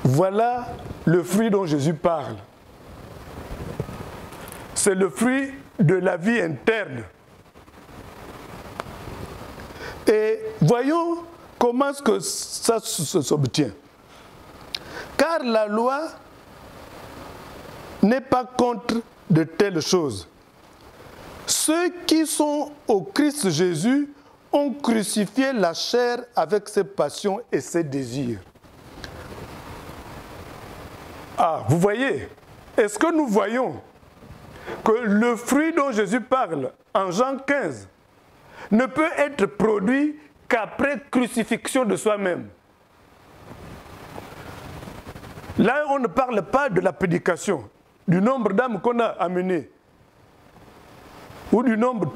Voilà le fruit dont Jésus parle. C'est le fruit de la vie interne. Et voyons comment est-ce que ça s'obtient. Car la loi n'est pas contre de telles choses. Ceux qui sont au Christ Jésus ont crucifié la chair avec ses passions et ses désirs. Ah, vous voyez, est-ce que nous voyons que le fruit dont Jésus parle en Jean 15 ne peut être produit qu'après crucifixion de soi-même? Là, on ne parle pas de la prédication, du nombre d'âmes qu'on a amenées, ou du nombre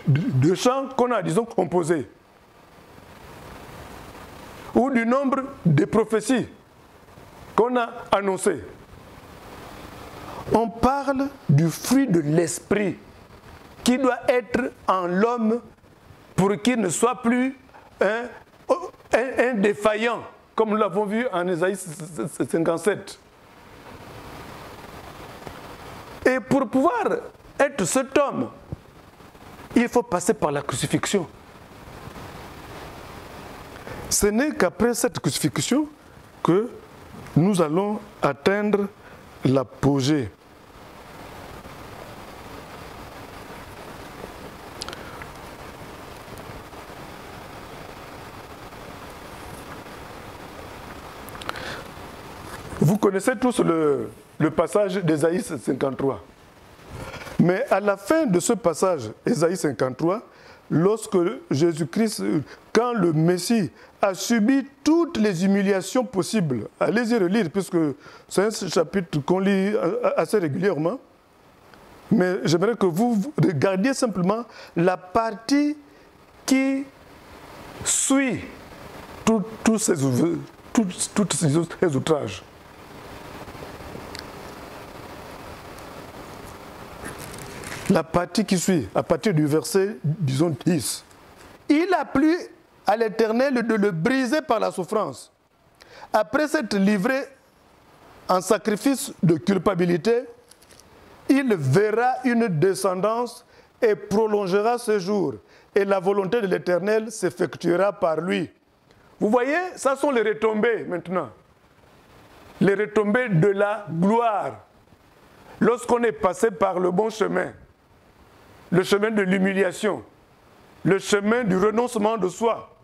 de chants qu'on a, disons, composés, ou du nombre de prophéties qu'on a annoncées. On parle du fruit de l'esprit qui doit être en l'homme pour qu'il ne soit plus un défaillant, comme nous l'avons vu en Ésaïe 57. Et pour pouvoir être cet homme, il faut passer par la crucifixion. Ce n'est qu'après cette crucifixion que nous allons atteindre l'apogée. Vous connaissez tous le passage d'Ésaïe 53. Mais à la fin de ce passage, Ésaïe 53, lorsque Jésus-Christ, quand le Messie a subi toutes les humiliations possibles, allez-y relire, puisque c'est un chapitre qu'on lit assez régulièrement, mais j'aimerais que vous regardiez simplement la partie qui suit tous ces outrages. La partie qui suit, à partir du verset, disons, 10. Il a plu à l'Éternel de le briser par la souffrance. Après s'être livré en sacrifice de culpabilité, il verra une descendance et prolongera ce jour. Et la volonté de l'Éternel s'effectuera par lui. Vous voyez, ça sont les retombées maintenant. Les retombées de la gloire. Lorsqu'on est passé par le bon chemin. Le chemin de l'humiliation, le chemin du renoncement de soi,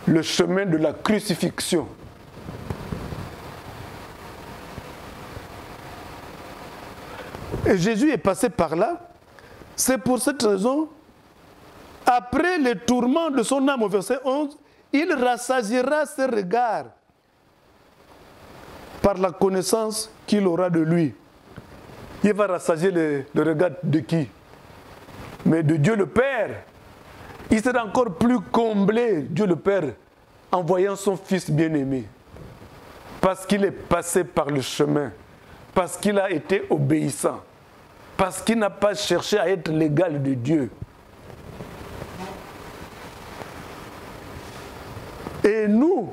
le chemin de la crucifixion. Et Jésus est passé par là. C'est pour cette raison, après les tourments de son âme au verset 11, il rassasiera ses regards par la connaissance qu'il aura de lui. Il va rassasier le regard de qui? Mais de Dieu le Père. Il sera encore plus comblé, Dieu le Père, en voyant son Fils bien-aimé. Parce qu'il est passé par le chemin. Parce qu'il a été obéissant. Parce qu'il n'a pas cherché à être l'égal de Dieu. Et nous,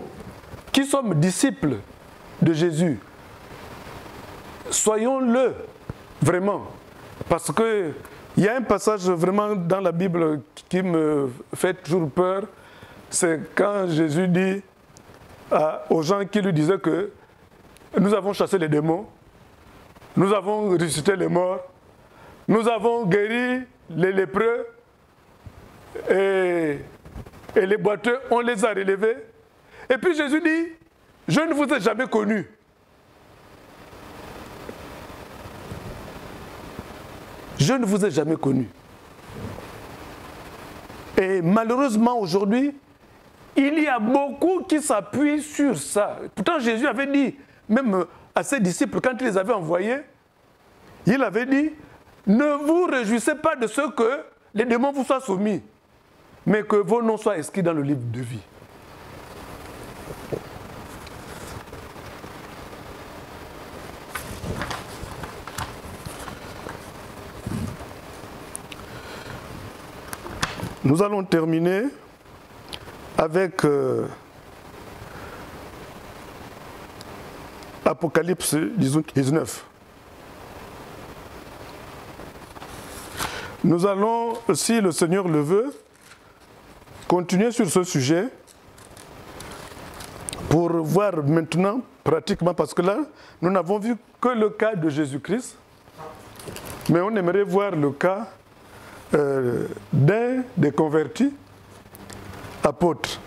qui sommes disciples de Jésus, soyons-le. Vraiment, parce qu'il y a un passage vraiment dans la Bible qui me fait toujours peur, c'est quand Jésus dit aux gens qui lui disaient que nous avons chassé les démons, nous avons ressuscité les morts, nous avons guéri les lépreux et les boiteux, on les a relevés. Et puis Jésus dit, je ne vous ai jamais connus. Je ne vous ai jamais connu. Et malheureusement aujourd'hui, il y a beaucoup qui s'appuient sur ça. Pourtant Jésus avait dit, même à ses disciples, quand il les avait envoyés, il avait dit, ne vous réjouissez pas de ce que les démons vous soient soumis, mais que vos noms soient inscrits dans le livre de vie. Nous allons terminer avec Apocalypse 19. Nous allons, si le Seigneur le veut, continuer sur ce sujet pour voir maintenant, pratiquement, parce que là, nous n'avons vu que le cas de Jésus-Christ, mais on aimerait voir le cas d'un des convertis, apôtres,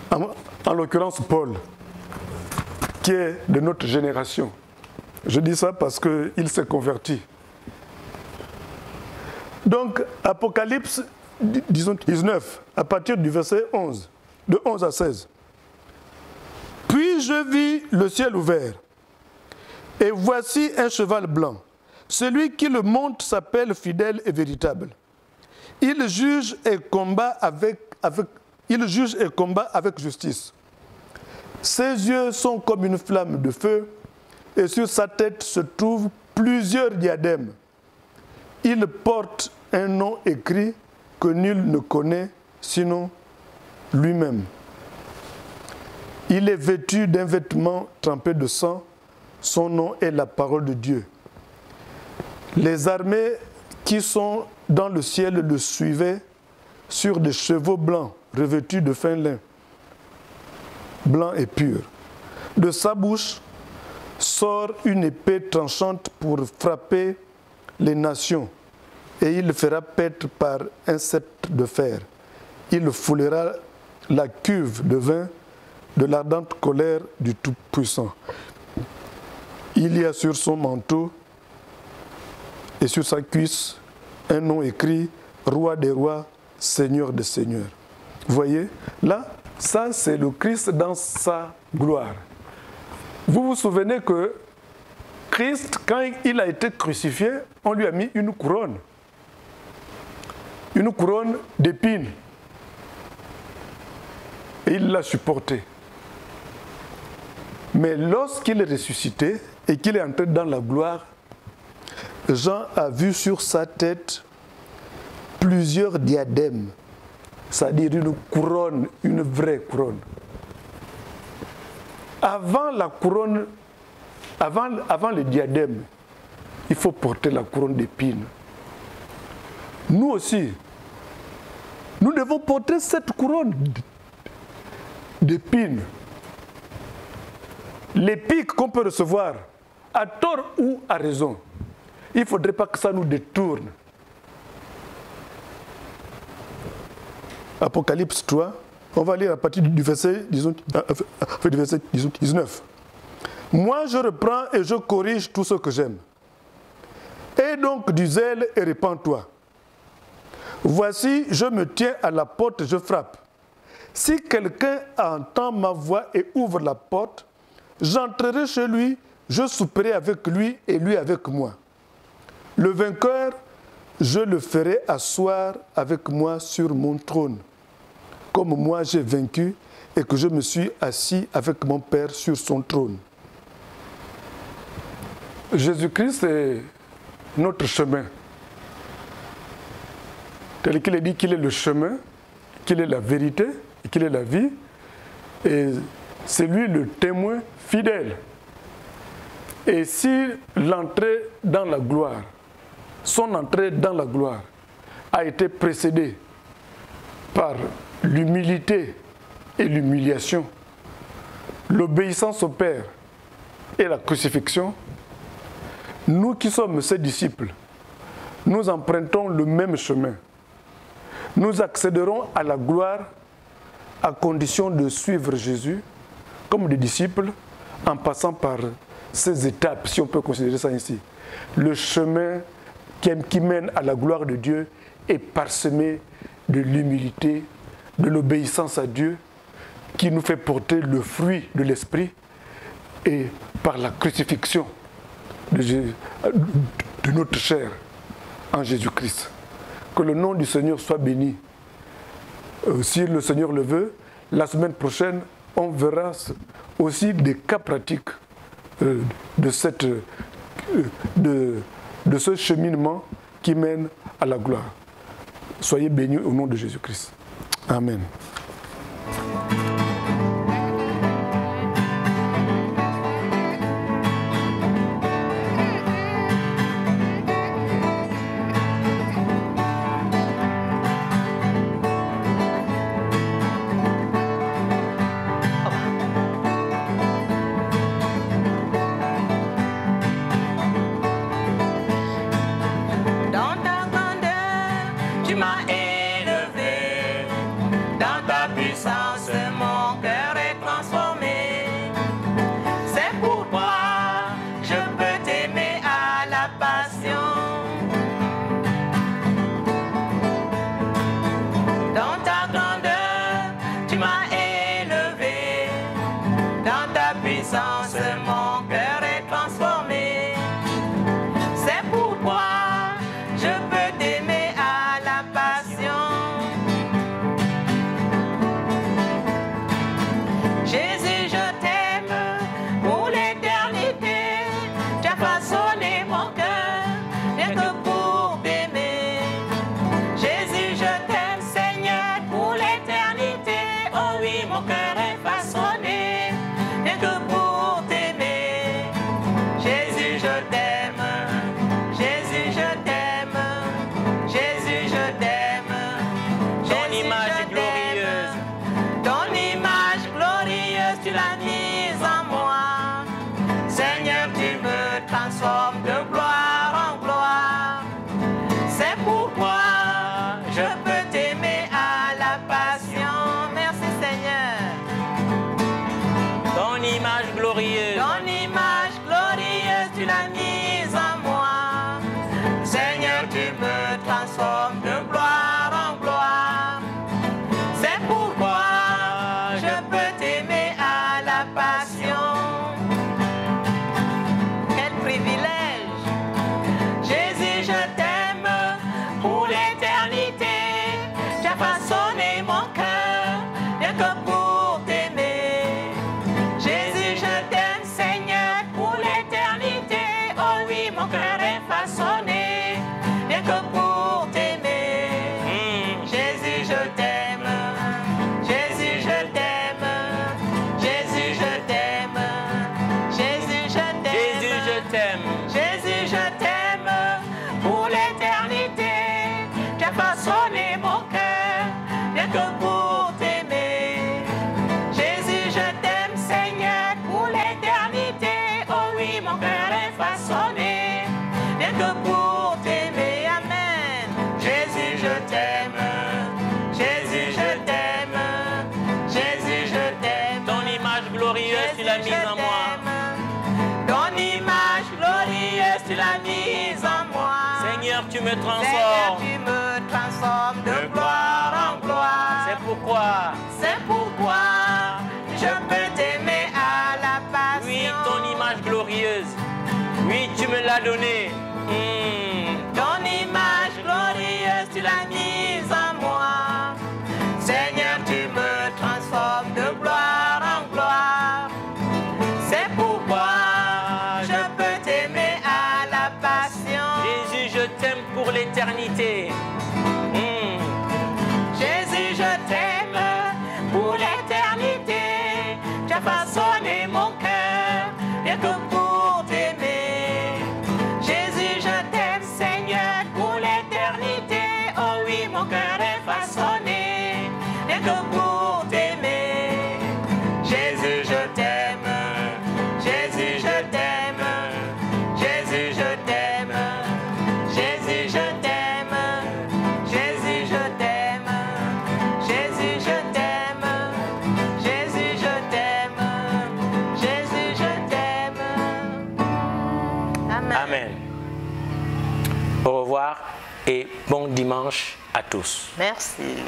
en l'occurrence Paul, qui est de notre génération. Je dis ça parce qu'il s'est converti. Donc, Apocalypse, disons 19, à partir du verset 11, de 11 à 16. Puis je vis le ciel ouvert, et voici un cheval blanc. Celui qui le monte s'appelle fidèle et véritable. Il juge et combat avec justice. Ses yeux sont comme une flamme de feu, et sur sa tête se trouvent plusieurs diadèmes. Il porte un nom écrit que nul ne connaît, sinon lui-même. Il est vêtu d'un vêtement trempé de sang. Son nom est la parole de Dieu. Les armées qui sont dans le ciel le suivaient sur des chevaux blancs revêtus de fin lin, blanc et pur. De sa bouche sort une épée tranchante pour frapper les nations, et il fera paître par un sceptre de fer. Il foulera la cuve de vin de l'ardente colère du Tout-Puissant. Il y a sur son manteau et sur sa cuisse un nom écrit « Roi des rois, Seigneur des seigneurs ». Vous voyez, là, ça c'est le Christ dans sa gloire. Vous vous souvenez que Christ, quand il a été crucifié, on lui a mis une couronne d'épines. Et il l'a supporté. Mais lorsqu'il est ressuscité et qu'il est entré dans la gloire, Jean a vu sur sa tête plusieurs diadèmes, c'est-à-dire une couronne, une vraie couronne. Avant la couronne, avant le diadème, il faut porter la couronne d'épines. Nous aussi, nous devons porter cette couronne d'épines. Les pics qu'on peut recevoir, à tort ou à raison, il ne faudrait pas que ça nous détourne. Apocalypse 3, on va lire à partir du verset, du verset 19. Moi, je reprends et je corrige tout ce que j'aime. Aie donc du zèle et répands-toi. Voici, je me tiens à la porte et je frappe. Si quelqu'un entend ma voix et ouvre la porte, j'entrerai chez lui, je souperai avec lui et lui avec moi. Le vainqueur, je le ferai asseoir avec moi sur mon trône, comme moi j'ai vaincu et que je me suis assis avec mon Père sur son trône. Jésus-Christ est notre chemin. Tel qu'il est dit qu'il est le chemin, qu'il est la vérité, et qu'il est la vie. Et c'est lui le témoin fidèle. Et si l'entrée dans la gloire, son entrée dans la gloire a été précédée par l'humilité et l'humiliation, l'obéissance au Père et la crucifixion, nous qui sommes ses disciples, nous empruntons le même chemin. Nous accéderons à la gloire à condition de suivre Jésus comme des disciples en passant par ces étapes, si on peut considérer ça ainsi. Le chemin qui mène à la gloire de Dieu est parsemé de l'humilité, de l'obéissance à Dieu, qui nous fait porter le fruit de l'Esprit et par la crucifixion de notre chair en Jésus-Christ. Que le nom du Seigneur soit béni. Si le Seigneur le veut, la semaine prochaine, on verra aussi des cas pratiques de ce cheminement qui mène à la gloire. Soyez bénis au nom de Jésus-Christ. Amen. Dans ta grandeur, tu m'as élevé. Dans ta puissance, mon cœur est transformé. C'est pourquoi je peux t'aimer à la passion. Dans ta grandeur, tu m'as élevé. Dans ta puissance, mon cœur est transformé. C'est pourquoi je peux t'aimer à la passion. Jésus, je t'aime pour l'éternité. Tu as façonné mon cœur, rien que pour t'aimer. Jésus, je t'aime, Seigneur, pour l'éternité. Oh oui, mon cœur est façonné, rien que pour t'aimer. Jésus, je t'aime. Jésus, je t'aime. Jésus, je t'aime. Jésus, pourquoi je peux t'aimer à la passion. Merci Seigneur. Ton image glorieuse. Ton image glorieuse, tu l'as mise en moi. Seigneur, tu me transformes de gloire en gloire. C'est pourquoi je peux t'aimer à la passion. Quel privilège. Jésus, je t'aime pour l'éternité. Tu as façonné mon cœur, rien que pour t'aimer. Jésus, je t'aime, Seigneur, pour l'éternité. Oh oui, mon cœur est façonné, rien que pour t'aimer. Jésus, je t'aime. Jésus, je t'aime. Jésus, je t'aime. Jésus, je t'aime. Jésus, je t'aime. Jésus, je t'aime pour l'éternité. Tu as façonné mon cœur, rien que pour t'aimer. Jésus, je t'aime, Seigneur, pour l'éternité. Oh oui, mon cœur est façonné, rien que pour t'aimer. Amen. Jésus, je t'aime. Jésus, je t'aime. Jésus, je t'aime. Ton image glorieuse, tu l'as mise en moi. Ton image glorieuse, tu l'as mise en moi. Seigneur, tu me Seigneur, transformes. tu me transformes de gloire en gloire. C'est pourquoi, je peux t'aimer à la passion. oui, ton image glorieuse, oui, tu me l'as donnée. Ton image glorieuse, tu l'as mise en moi. Seigneur, tu me transformes de gloire en gloire. C'est pourquoi je peux t'aimer à la passion. Jésus, je t'aime pour l'éternité. Jésus, je t'aime pour l'éternité. Tu as façonné mon cœur, rien que pour t'aimer. Jésus, je t'aime, Seigneur, pour l'éternité. Oh oui, mon cœur est façonné, rien que pour t'aimer. Jésus, je t'aime. Jésus, je t'aime. Jésus, je t'aime. Jésus, je t'aime. Jésus, je t'aime. Jésus, je t'aime. Jésus, je t'aime. Jésus, je t'aime. Amen. Amen. Au revoir et bon dimanche à tous. Merci.